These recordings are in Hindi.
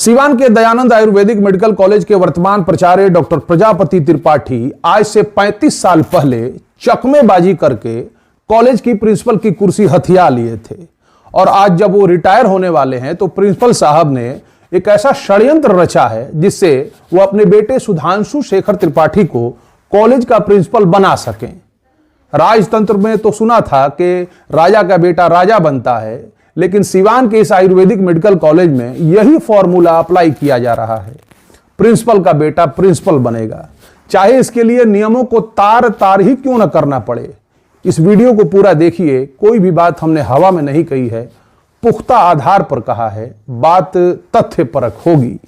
सिवान के दयानंद आयुर्वेदिक मेडिकल कॉलेज के वर्तमान प्राचार्य डॉक्टर प्रजापति त्रिपाठी आज से 35 साल पहले चकमेबाजी करके कॉलेज की प्रिंसिपल की कुर्सी हथिया लिए थे और आज जब वो रिटायर होने वाले हैं तो प्रिंसिपल साहब ने एक ऐसा षड्यंत्र रचा है जिससे वो अपने बेटे सुधांशु शेखर त्रिपाठी को कॉलेज का प्रिंसिपल बना सकें। राजतंत्र में तो सुना था कि राजा का बेटा राजा बनता है, लेकिन सिवान के इस आयुर्वेदिक मेडिकल कॉलेज में यही फॉर्मूला अप्लाई किया जा रहा है। प्रिंसिपल का बेटा प्रिंसिपल बनेगा, चाहे इसके लिए नियमों को तार तार ही क्यों न करना पड़े। इस वीडियो को पूरा देखिए, कोई भी बात हमने हवा में नहीं कही है, पुख्ता आधार पर कहा है, बात तथ्य परक होगी।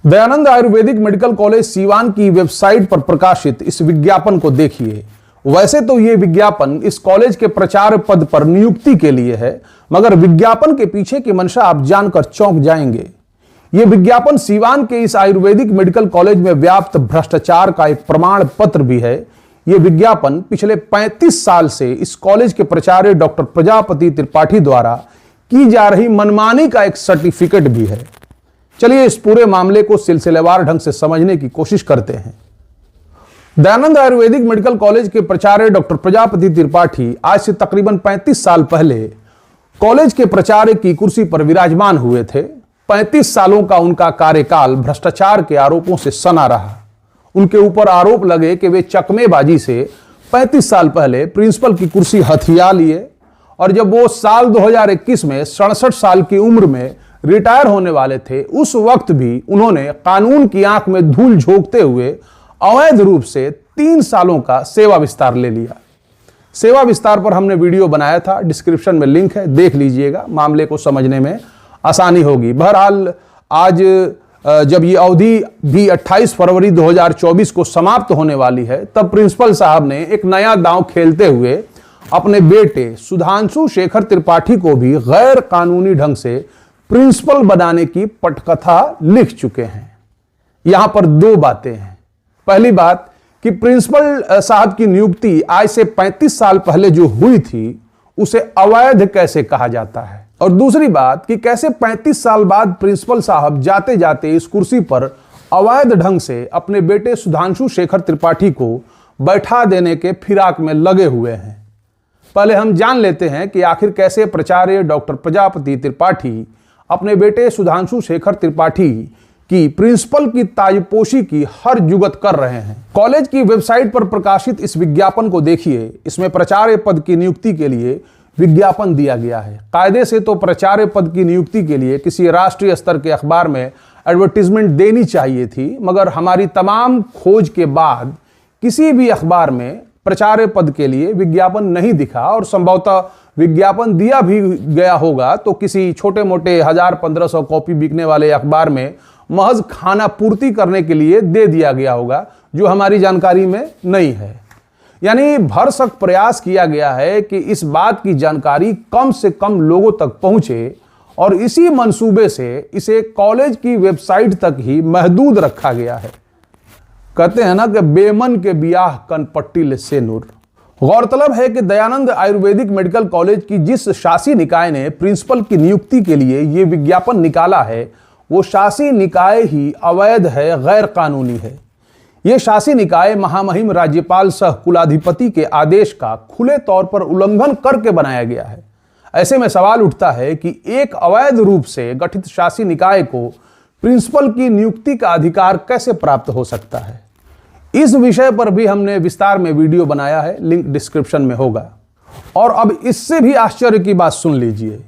दयानंद आयुर्वेदिक मेडिकल कॉलेज सिवान की वेबसाइट पर प्रकाशित इस विज्ञापन को देखिए। वैसे तो ये विज्ञापन इस कॉलेज के प्राचार्य पद पर नियुक्ति के लिए है, मगर विज्ञापन के पीछे की मंशा आप जानकर चौंक जाएंगे। ये विज्ञापन सिवान के इस आयुर्वेदिक मेडिकल कॉलेज में व्याप्त भ्रष्टाचार का एक प्रमाण पत्र भी है। ये विज्ञापन पिछले 35 साल से इस कॉलेज के प्राचार्य डॉक्टर प्रजापति त्रिपाठी द्वारा की जा रही मनमानी का एक सर्टिफिकेट भी है। चलिए इस पूरे मामले को सिलसिलेवार ढंग से समझने की कोशिश करते हैं। दयानंद आयुर्वेदिक मेडिकल कॉलेज के प्राचार्य डॉक्टर प्रजापति त्रिपाठी आज से तकरीबन 35 साल पहले कॉलेज के प्राचार्य की कुर्सी पर विराजमान हुए थे। 35 सालों का उनका कार्यकाल भ्रष्टाचार के आरोपों से सना रहा। उनके ऊपर आरोप लगे कि वे चकमेबाजी से 35 साल पहले प्रिंसिपल की कुर्सी हथिया लिए और जब वो साल 2021 में 67 साल की उम्र में रिटायर होने वाले थे, उस वक्त भी उन्होंने कानून की आंख में धूल झोंकते हुए अवैध रूप से 3 सालों का सेवा विस्तार ले लिया। सेवा विस्तार पर हमने वीडियो बनाया था, डिस्क्रिप्शन में लिंक है, देख लीजिएगा, मामले को समझने में आसानी होगी। बहरहाल आज जब ये अवधि भी 28 फरवरी 2024 को समाप्त होने वाली है, तब प्रिंसिपल साहब ने एक नया दांव खेलते हुए अपने बेटे सुधांशु शेखर त्रिपाठी को भी गैर कानूनी ढंग से प्रिंसिपल बनाने की पटकथा लिख चुके हैं। यहां पर 2 बातें हैं। पहली बात कि प्रिंसिपल साहब की नियुक्ति आज से 35 साल पहले जो हुई थी उसे अवैध कैसे कहा जाता है, और दूसरी बात कि कैसे 35 साल बाद प्रिंसिपल साहब जाते जाते इस कुर्सी पर अवैध ढंग से अपने बेटे सुधांशु शेखर त्रिपाठी को बैठा देने के फिराक में लगे हुए हैं। पहले हम जान लेते हैं कि आखिर कैसे प्राचार्य डॉक्टर प्रजापति त्रिपाठी अपने बेटे सुधांशु शेखर त्रिपाठी की प्रिंसिपल की ताजपोशी की हर जुगत कर रहे हैं। कॉलेज की वेबसाइट पर प्रकाशित इस विज्ञापन को देखिए। इसमें प्राचार्य पद की नियुक्ति के लिए विज्ञापन दिया गया है। कायदे से तो प्राचार्य पद की नियुक्ति के लिए किसी राष्ट्रीय स्तर के अखबार में एडवर्टीजमेंट देनी चाहिए थी, मगर हमारी तमाम खोज के बाद किसी भी अखबार में प्राचार्य पद के लिए विज्ञापन नहीं दिखा, और संभवतः विज्ञापन दिया भी गया होगा तो किसी छोटे मोटे 1000-1500 कॉपी बिकने वाले अखबार में महज खाना पूर्ति करने के लिए दे दिया गया होगा, जो हमारी जानकारी में नहीं है। यानी भरसक प्रयास किया गया है कि इस बात की जानकारी कम से कम लोगों तक पहुंचे, और इसी मंसूबे से इसे कॉलेज की वेबसाइट तक ही महदूद रखा गया है। कहते हैं ना कि बेमन के बियाह कनपट्टी ले सेनुर। गौरतलब है कि दयानंद आयुर्वेदिक मेडिकल कॉलेज की जिस शासी निकाय ने प्रिंसिपल की नियुक्ति के लिए यह विज्ञापन निकाला है, वो शासी निकाय ही अवैध है, गैर कानूनी है। यह शासी निकाय महामहिम राज्यपाल सह कुलाधिपति के आदेश का खुले तौर पर उल्लंघन करके बनाया गया है। ऐसे में सवाल उठता है कि एक अवैध रूप से गठित शासी निकाय को प्रिंसिपल की नियुक्ति का अधिकार कैसे प्राप्त हो सकता है। इस विषय पर भी हमने विस्तार में वीडियो बनाया है, लिंक डिस्क्रिप्शन में होगा। और अब इससे भी आश्चर्य की बात सुन लीजिए।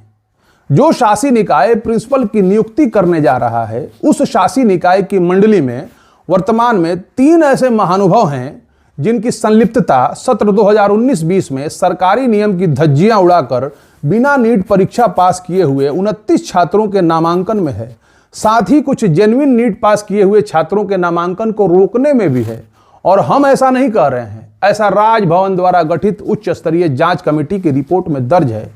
जो शासी निकाय प्रिंसिपल की नियुक्ति करने जा रहा है, उस शासी निकाय की मंडली में वर्तमान में 3 ऐसे महानुभाव हैं जिनकी संलिप्तता सत्र 2019-20 में सरकारी नियम की धज्जियां उड़ाकर बिना नीट परीक्षा पास किए हुए 29 छात्रों के नामांकन में है। साथ ही कुछ जेन्युइन नीट पास किए हुए छात्रों के नामांकन को रोकने में भी है। और हम ऐसा नहीं कह रहे हैं, ऐसा राजभवन द्वारा गठित उच्च स्तरीय जांच कमेटी की रिपोर्ट में दर्ज है।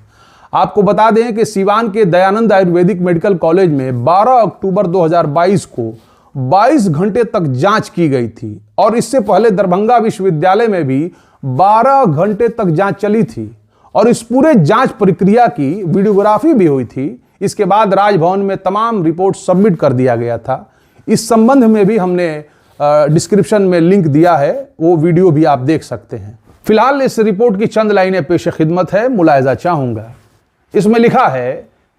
आपको बता दें कि सिवान के दयानंद आयुर्वेदिक मेडिकल कॉलेज में 12 अक्टूबर 2022 को 22 घंटे तक जांच की गई थी, और इससे पहले दरभंगा विश्वविद्यालय में भी 12 घंटे तक जांच चली थी, और इस पूरे जांच प्रक्रिया की वीडियोग्राफी भी हुई थी। इसके बाद राजभवन में तमाम रिपोर्ट सबमिट कर दिया गया था। इस संबंध में भी हमने डिस्क्रिप्शन में लिंक दिया है, वो वीडियो भी आप देख सकते हैं। फिलहाल इस रिपोर्ट की चंद लाइनें पेश खिदमत है, मुलायजा चाहूंगा। इसमें लिखा है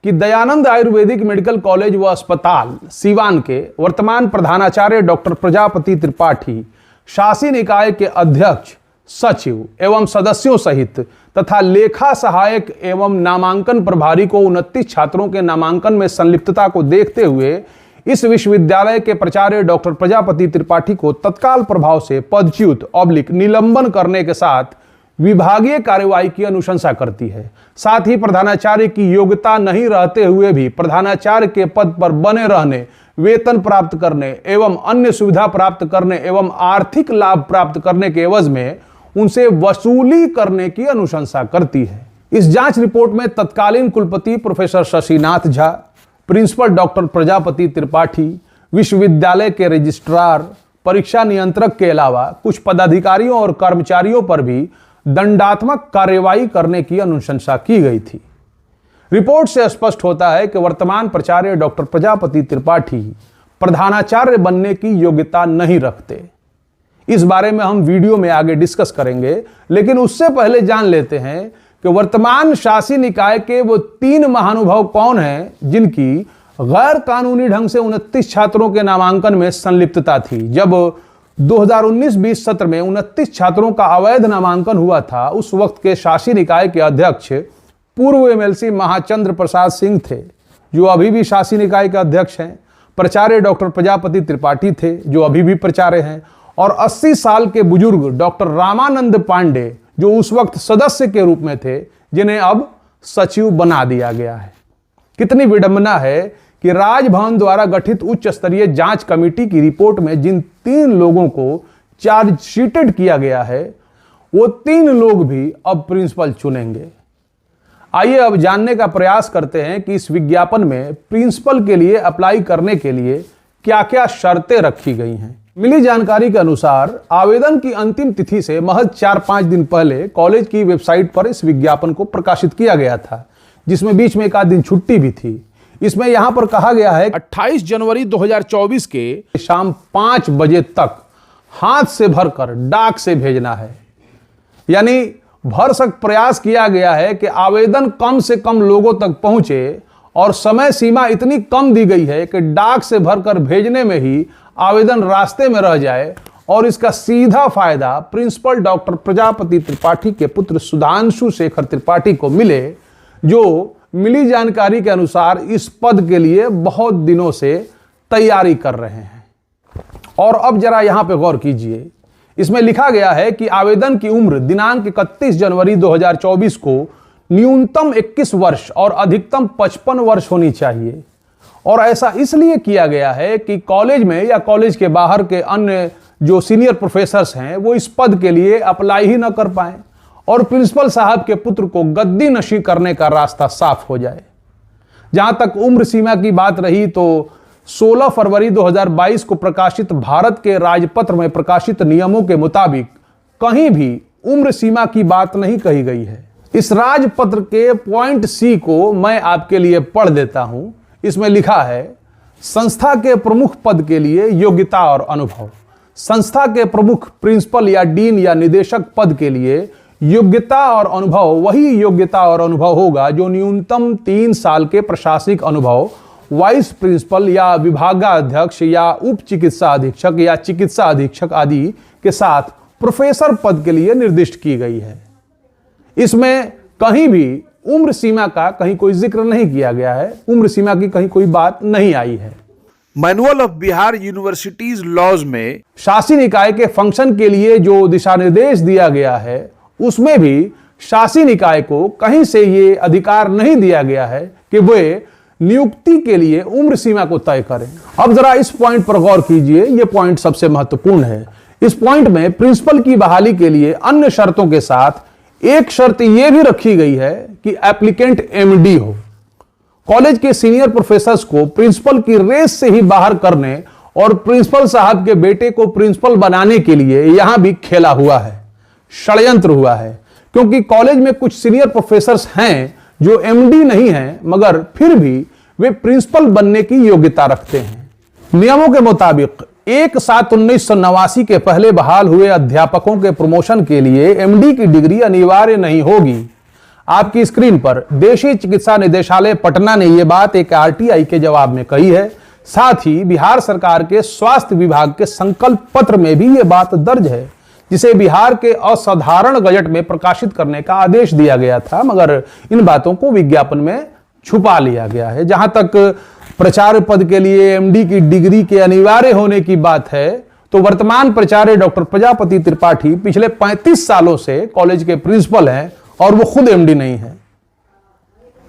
कि दयानंद आयुर्वेदिक मेडिकल कॉलेज व अस्पताल सीवान के वर्तमान प्रधानाचार्य डॉक्टर प्रजापति त्रिपाठी शासी निकाय के अध्यक्ष, सचिव एवं सदस्यों सहित तथा लेखा सहायक एवं नामांकन प्रभारी को 29 छात्रों के नामांकन में संलिप्तता को देखते हुए इस विश्वविद्यालय के प्राचार्य डॉक्टर प्रजापति त्रिपाठी को तत्काल प्रभाव से पदच्युत निलंबन करने के साथ विभागीय कार्यवाही की अनुशंसा करती है। साथ ही प्रधानाचार्य की योग्यता नहीं रहते हुए भी प्रधानाचार्य के पद पर बने रहने, वेतन प्राप्त करने एवं अन्य सुविधा प्राप्त करने एवं आर्थिक लाभ प्राप्त करने के एवज में उनसे वसूली करने की अनुशंसा करती है। इस जांच रिपोर्ट में तत्कालीन कुलपति professor Shashinath Jha, principal doctor Prajapati Tripathi, विश्वविद्यालय के रजिस्ट्रार, परीक्षा नियंत्रक के अलावा कुछ पदाधिकारियों और कर्मचारियों पर भी दंडात्मक कार्यवाही करने की अनुशंसा की गई थी। रिपोर्ट से स्पष्ट होता है कि वर्तमान प्राचार्य डॉक्टर प्रजापति त्रिपाठी प्रधानाचार्य बनने की योग्यता नहीं रखते। इस बारे में हम वीडियो में आगे डिस्कस करेंगे, लेकिन उससे पहले जान लेते हैं कि वर्तमान शासी निकाय के वो 3 महानुभाव कौन हैं जिनकी गैर कानूनी ढंग से 29 छात्रों के नामांकन में संलिप्तता थी। जब 2019-20 सत्र में 29 छात्रों का अवैध नामांकन हुआ था, उस वक्त के शासी निकाय के अध्यक्ष पूर्व एमएलसी महाचंद्र प्रसाद सिंह थे, जो अभी भी शासी निकाय के अध्यक्ष हैं। प्राचार्य डॉक्टर प्रजापति त्रिपाठी थे, जो अभी भी प्राचार्य हैं, और 80 साल के बुजुर्ग डॉक्टर रामानंद पांडे, जो उस वक्त सदस्य के रूप में थे, जिन्हें अब सचिव बना दिया गया है। कितनी विडंबना है कि राजभवन द्वारा गठित उच्च स्तरीय जांच कमेटी की रिपोर्ट में जिन 3 लोगों को चार्जशीटेड किया गया है, वो 3 लोग भी अब प्रिंसिपल चुनेंगे। आइए अब जानने का प्रयास करते हैं कि इस विज्ञापन में प्रिंसिपल के लिए अप्लाई करने के लिए क्या क्या शर्तें रखी गई हैं। मिली जानकारी के अनुसार आवेदन की अंतिम तिथि से महज 4-5 दिन पहले कॉलेज की वेबसाइट पर इस विज्ञापन को प्रकाशित किया गया था, जिसमें बीच में एक आध दिन छुट्टी भी थी। इसमें यहां पर कहा गया है 28 जनवरी 2024 के शाम 5 बजे तक हाथ से भरकर डाक से भेजना है। यानी भरसक प्रयास किया गया है कि आवेदन कम से कम लोगों तक पहुंचे, और समय सीमा इतनी कम दी गई है कि डाक से भरकर भेजने में ही आवेदन रास्ते में रह जाए, और इसका सीधा फायदा प्रिंसिपल डॉक्टर प्रजापति त्रिपाठी के पुत्र सुधांशु शेखर त्रिपाठी को मिले, जो मिली जानकारी के अनुसार इस पद के लिए बहुत दिनों से तैयारी कर रहे हैं। और अब जरा यहां पे गौर कीजिए, इसमें लिखा गया है कि आवेदन की उम्र दिनांक 31 जनवरी 2024 को न्यूनतम 21 वर्ष और अधिकतम 55 वर्ष होनी चाहिए। और ऐसा इसलिए किया गया है कि कॉलेज में या कॉलेज के बाहर के अन्य जो सीनियर प्रोफेसर्स हैं, वो इस पद के लिए अप्लाई ही न कर पाए, और प्रिंसिपल साहब के पुत्र को गद्दी नशी करने का रास्ता साफ हो जाए। जहां तक उम्र सीमा की बात रही, तो 16 फरवरी 2022 को प्रकाशित भारत के राजपत्र में प्रकाशित नियमों के मुताबिक कहीं भी उम्र सीमा की बात नहीं कही गई है। इस राजपत्र के पॉइंट सी को मैं आपके लिए पढ़ देता हूं। इसमें लिखा है, संस्था के प्रमुख पद के लिए योग्यता और अनुभव। संस्था के प्रमुख प्रिंसिपल या डीन या निदेशक पद के लिए योग्यता और अनुभव वही योग्यता और अनुभव होगा जो न्यूनतम 3 साल के प्रशासनिक अनुभव वाइस प्रिंसिपल या विभागाध्यक्ष या उप चिकित्सा अधीक्षक या चिकित्सा अधीक्षक आदि के साथ प्रोफेसर पद के लिए निर्दिष्ट की गई है। इसमें कहीं भी उम्र सीमा का कहीं कोई जिक्र नहीं किया गया है, उम्र सीमा की कहीं कोई बात नहीं आई है। Manual of Bihar universities laws में शासी निकाय के फंक्शन के लिए जो दिशा निर्देश दिया गया है, उसमें भी शासी निकाय को कहीं से ये अधिकार नहीं दिया गया है कि वे नियुक्ति के लिए उम्र सीमा को तय करें। अब जरा इस पॉइंट पर गौर कीजिए, यह पॉइंट सबसे महत्वपूर्ण है। इस पॉइंट में प्रिंसिपल की बहाली के लिए अन्य शर्तों के साथ एक शर्त यह भी रखी गई है कि एप्लीकेंट एमडी हो। कॉलेज के सीनियर प्रोफेसर्स को प्रिंसिपल की रेस से ही बाहर करने और प्रिंसिपल साहब के बेटे को प्रिंसिपल बनाने के लिए यहां भी खेला हुआ है, षड्यंत्र हुआ है। क्योंकि कॉलेज में कुछ सीनियर प्रोफेसर्स हैं जो एमडी नहीं है मगर फिर भी वे प्रिंसिपल बनने की योग्यता रखते हैं। नियमों के मुताबिक 1/7/1989 के पहले बहाल हुए अध्यापकों के प्रमोशन के लिए एमडी की डिग्री अनिवार्य नहीं होगी। आपकी स्क्रीन पर देशीय चिकित्सा निदेशालय पटना ने यह बात एक आरटीआई के जवाब में कही है। साथ ही बिहार सरकार के स्वास्थ्य विभाग के संकल्प पत्र में भी यह बात दर्ज है, जिसे बिहार के असाधारण गजट में प्रकाशित करने का आदेश दिया गया था, मगर इन बातों को विज्ञापन में छुपा लिया गया है। जहां तक प्राचार्य पद के लिए एमडी की डिग्री के अनिवार्य होने की बात है, तो वर्तमान प्राचार्य डॉक्टर प्रजापति त्रिपाठी पिछले 35 सालों से कॉलेज के प्रिंसिपल हैं और वो खुद एमडी नहीं है।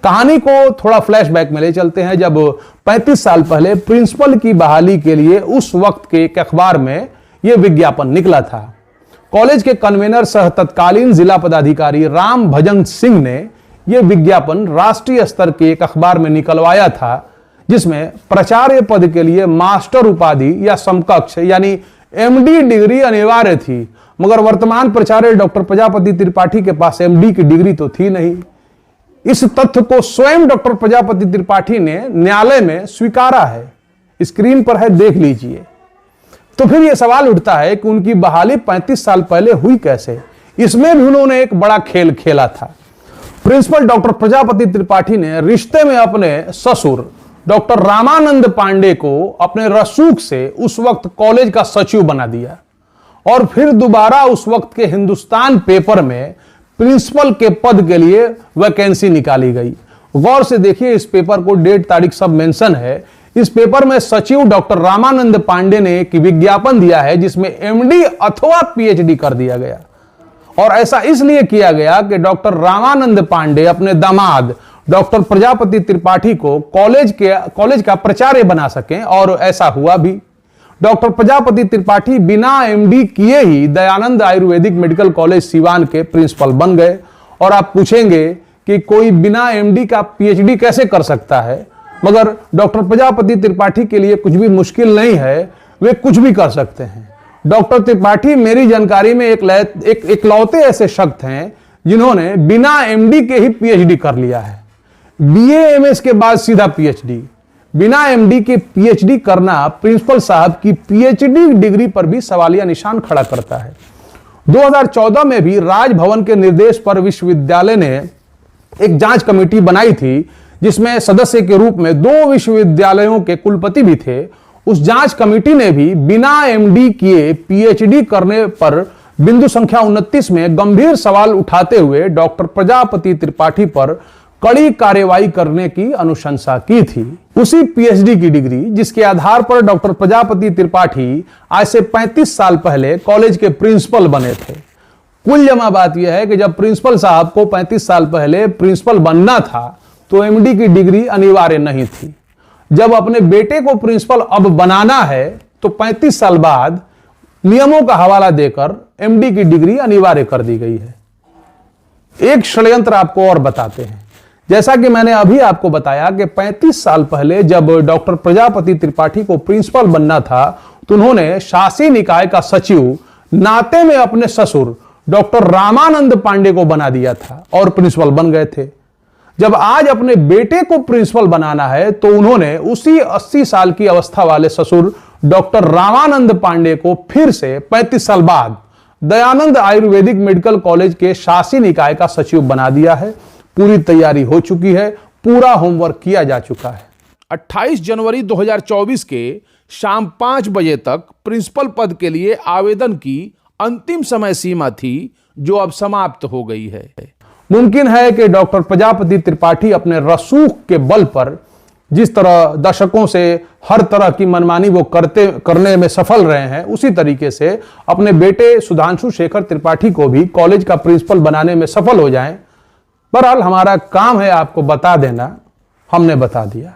कहानी को थोड़ा फ्लैशबैक में ले चलते हैं। जब 35 साल पहले प्रिंसिपल की बहाली के लिए उस वक्त के एक अखबार में यह विज्ञापन निकला था। कॉलेज के कन्वेनर सह तत्कालीन जिला पदाधिकारी राम भजन सिंह ने यह विज्ञापन राष्ट्रीय स्तर के एक अखबार में निकलवाया था, जिसमें प्राचार्य पद के लिए मास्टर उपाधि या समकक्ष यानी एमडी डिग्री अनिवार्य थी, मगर वर्तमान प्राचार्य डॉक्टर प्रजापति त्रिपाठी के पास एमडी की डिग्री तो थी नहीं। इस तथ्य को स्वयं डॉक्टर प्रजापति त्रिपाठी ने न्यायालय में स्वीकारा है। स्क्रीन पर है, देख लीजिए। तो फिर यह सवाल उठता है कि उनकी बहाली 35 साल पहले हुई कैसे। इसमें भी उन्होंने एक बड़ा खेल खेला था। प्रिंसिपल डॉक्टर प्रजापति त्रिपाठी ने रिश्ते में अपने ससुर डॉक्टर रामानंद पांडे को अपने रसूख से उस वक्त कॉलेज का सचिव बना दिया और फिर दोबारा उस वक्त के हिंदुस्तान पेपर में प्रिंसिपल के पद के लिए वैकेंसी निकाली गई। गौर से देखिए, इस पेपर को डेट तारीख सब मेंशन है। इस पेपर में सचिव डॉक्टर रामानंद पांडे ने एक विज्ञापन दिया है जिसमें एमडी अथवा पीएचडी कर दिया गया, और ऐसा इसलिए किया गया कि डॉक्टर रामानंद पांडे अपने दामाद डॉक्टर प्रजापति त्रिपाठी को कॉलेज का प्राचार्य बना सकें, और ऐसा हुआ भी। डॉक्टर प्रजापति त्रिपाठी बिना एमडी किए ही दयानंद आयुर्वेदिक मेडिकल कॉलेज सिवान के प्रिंसिपल बन गए। और आप पूछेंगे कि कोई बिना एमडी का पीएचडी कैसे कर सकता है, मगर डॉक्टर प्रजापति त्रिपाठी के लिए कुछ भी मुश्किल नहीं है, वे कुछ भी कर सकते हैं। डॉक्टर त्रिपाठी मेरी जानकारी में इकलौते ऐसे शख्स हैं जिन्होंने बिना एमडी के ही पीएचडी कर लिया है। बीए एमएस के बाद सीधा पीएचडी। बिना एमडी के पीएचडी करना प्रिंसिपल साहब की पीएचडी डिग्री पर भी सवालिया निशान खड़ा करता है। 2014 में भी राजभवन के निर्देश पर विश्वविद्यालय ने एक जांच कमेटी बनाई थी, जिसमें सदस्य के रूप में 2 विश्वविद्यालयों के कुलपति भी थे। उस जांच कमेटी ने भी बिना एमडी किए पीएचडी करने पर बिंदु संख्या 29 में गंभीर सवाल उठाते हुए डॉक्टर प्रजापति त्रिपाठी पर कड़ी कार्रवाई करने की अनुशंसा की थी। उसी पीएचडी की डिग्री जिसके आधार पर डॉक्टर प्रजापति त्रिपाठी आज से 35 साल पहले कॉलेज के प्रिंसिपल बने थे। कुल जमा बात यह है कि जब प्रिंसिपल साहब को 35 साल पहले प्रिंसिपल बनना था तो एमडी की डिग्री अनिवार्य नहीं थी। जब अपने बेटे को प्रिंसिपल अब बनाना है तो 35 साल बाद नियमों का हवाला देकर एमडी की डिग्री अनिवार्य कर दी गई है। एक षड्यंत्र आपको और बताते हैं। जैसा कि मैंने अभी आपको बताया कि 35 साल पहले जब डॉक्टर प्रजापति त्रिपाठी को प्रिंसिपल बनना था तो उन्होंने शासी निकाय का सचिव नाते में अपने ससुर डॉक्टर रामानंद पांडे को बना दिया था और प्रिंसिपल बन गए थे। जब आज अपने बेटे को प्रिंसिपल बनाना है तो उन्होंने उसी 80 साल की अवस्था वाले ससुर डॉक्टर रामानंद पांडे को फिर से 35 साल बाद दयानंद आयुर्वेदिक मेडिकल कॉलेज के शासी निकाय का सचिव बना दिया है। पूरी तैयारी हो चुकी है, पूरा होमवर्क किया जा चुका है। 28 जनवरी 2024 के शाम 5 बजे तक प्रिंसिपल पद के लिए आवेदन की अंतिम समय सीमा थी, जो अब समाप्त हो गई है। मुमकिन है कि डॉक्टर प्रजापति त्रिपाठी अपने रसूख के बल पर जिस तरह दशकों से हर तरह की मनमानी वो करने में सफल रहे हैं, उसी तरीके से अपने बेटे सुधांशु शेखर त्रिपाठी को भी कॉलेज का प्रिंसिपल बनाने में सफल हो जाएं। बहरहाल हमारा काम है आपको बता देना, हमने बता दिया।